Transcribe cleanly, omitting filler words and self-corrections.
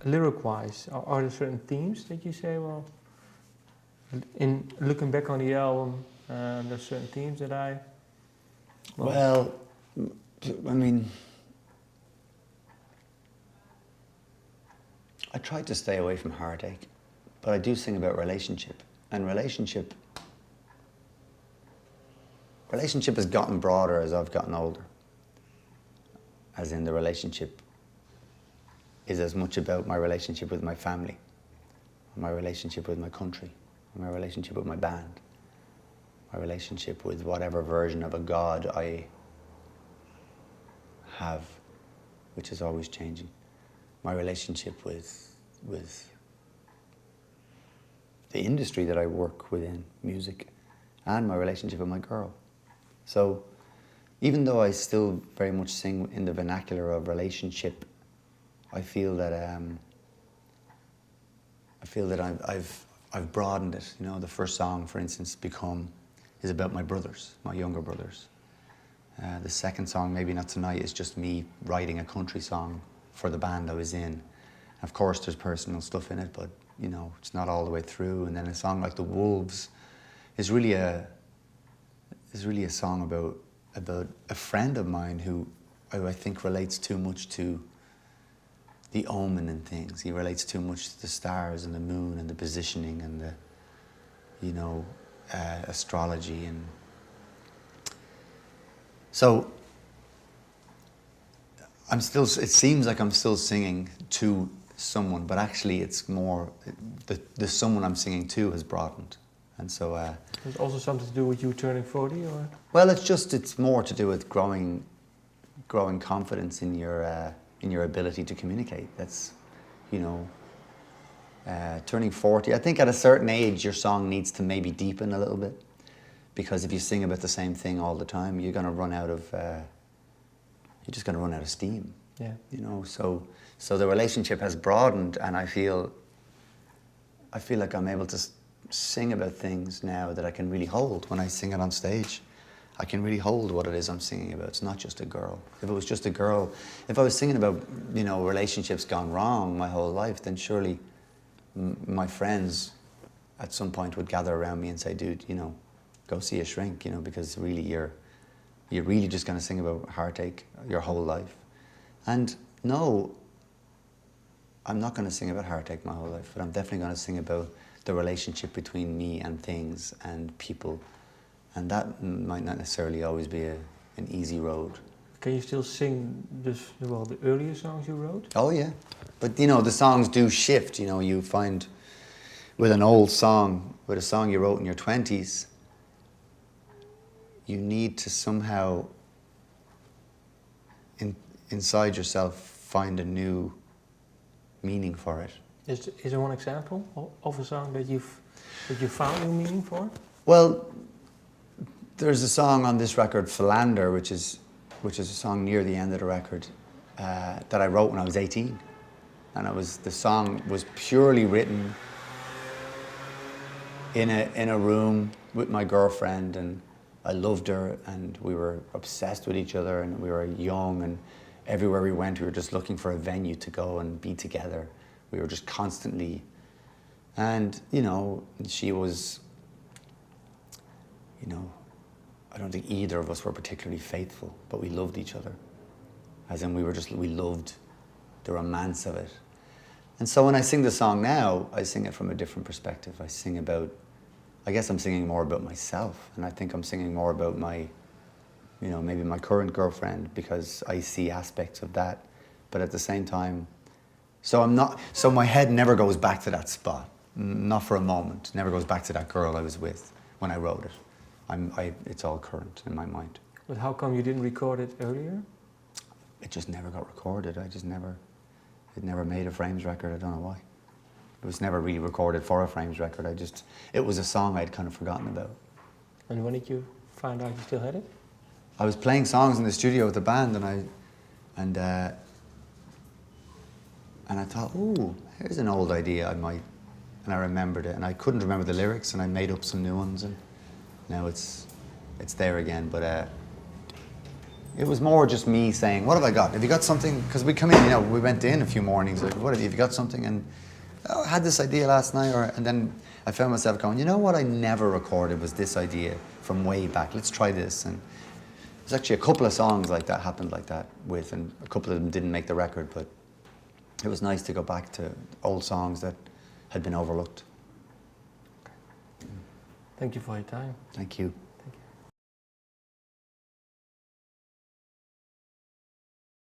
lyric-wise, are there certain themes that you say, well, in looking back on the album, there's certain themes that I... Well, I mean, I tried to stay away from heartache, but I do sing about relationship. And relationship has gotten broader as I've gotten older. As in, the relationship is as much about my relationship with my family, my relationship with my country, my relationship with my band, my relationship with whatever version of a God I have, which is always changing, my relationship with the industry that I work within, music, and my relationship with my girl. So even though I still very much sing in the vernacular of relationship, I feel that I've broadened it. You know, the first song, for instance, is about my brothers, my younger brothers. The second song, Maybe Not Tonight, is just me writing a country song for the band I was in. Of course, there's personal stuff in it, but you know, it's not all the way through. And then a song like The Wolves is really a song about a friend of mine who I think relates too much to the omen and things. He relates too much to the stars and the moon and the positioning and the, you know, astrology. And so it seems like I'm still singing to someone, but actually it's more, the someone I'm singing to has broadened. And so... There's also something to do with you turning 40, or? Well, it's more to do with growing confidence in your ability to communicate. That's, you know, turning 40. I think at a certain age, your song needs to maybe deepen a little bit, because if you sing about the same thing all the time, you're going to run out of, you're just going to run out of steam. Yeah. You know, so the relationship has broadened, and I feel like I'm able to sing about things now that I can really hold when I sing it on stage. I can really hold what it is I'm singing about. It's not just a girl. If it was just a girl, if I was singing about, you know, relationships gone wrong my whole life, then surely my friends at some point would gather around me and say, dude, you know, go see a shrink, you know, because really you're really just going to sing about heartache your whole life. And no, I'm not going to sing about heartache my whole life, but I'm definitely going to sing about the relationship between me and things and people. And that might not necessarily always be an easy road. Can you still sing the earlier songs you wrote? Oh yeah, but you know, the songs do shift. You know, you find with an old song, with a song you wrote in your 20s, you need to somehow inside yourself find a new meaning for it. Is there one example of a song that you found new meaning for? Well, there's a song on this record, Philander, which is a song near the end of the record that I wrote when I was 18, and the song was purely written in a room with my girlfriend, and I loved her, and we were obsessed with each other, and we were young, and everywhere we went, we were just looking for a venue to go and be together. We were just constantly, and you know, she was, you know, I don't think either of us were particularly faithful, but we loved each other. As in, we loved the romance of it. And so when I sing the song now, I sing it from a different perspective. I guess I'm singing more about myself, and I think I'm singing more about my, you know, maybe my current girlfriend, because I see aspects of that. But at the same time, so my head never goes back to that spot, not for a moment. Never goes back to that girl I was with when I wrote it. It's all current in my mind. But how come you didn't record it earlier? It just never got recorded. It never made a Frames record. I don't know why. It was never really recorded for a Frames record. It was a song I'd kind of forgotten about. And when did you find out you still had it? I was playing songs in the studio with the band, and I thought, ooh, here's an old idea and I remembered it, and I couldn't remember the lyrics, and I made up some new ones, and now it's there again. But It was more just me saying, what have I got? Have you got something? Because we come in, you know, we went in a few mornings, like, what have you got something? And oh, I had this idea last night, and then I found myself going, you know what I never recorded was this idea from way back. Let's try this. And there's actually a couple of songs like that happened like that with, and a couple of them didn't make the record, but it was nice to go back to old songs that had been overlooked. Thank you for your time. Thank you.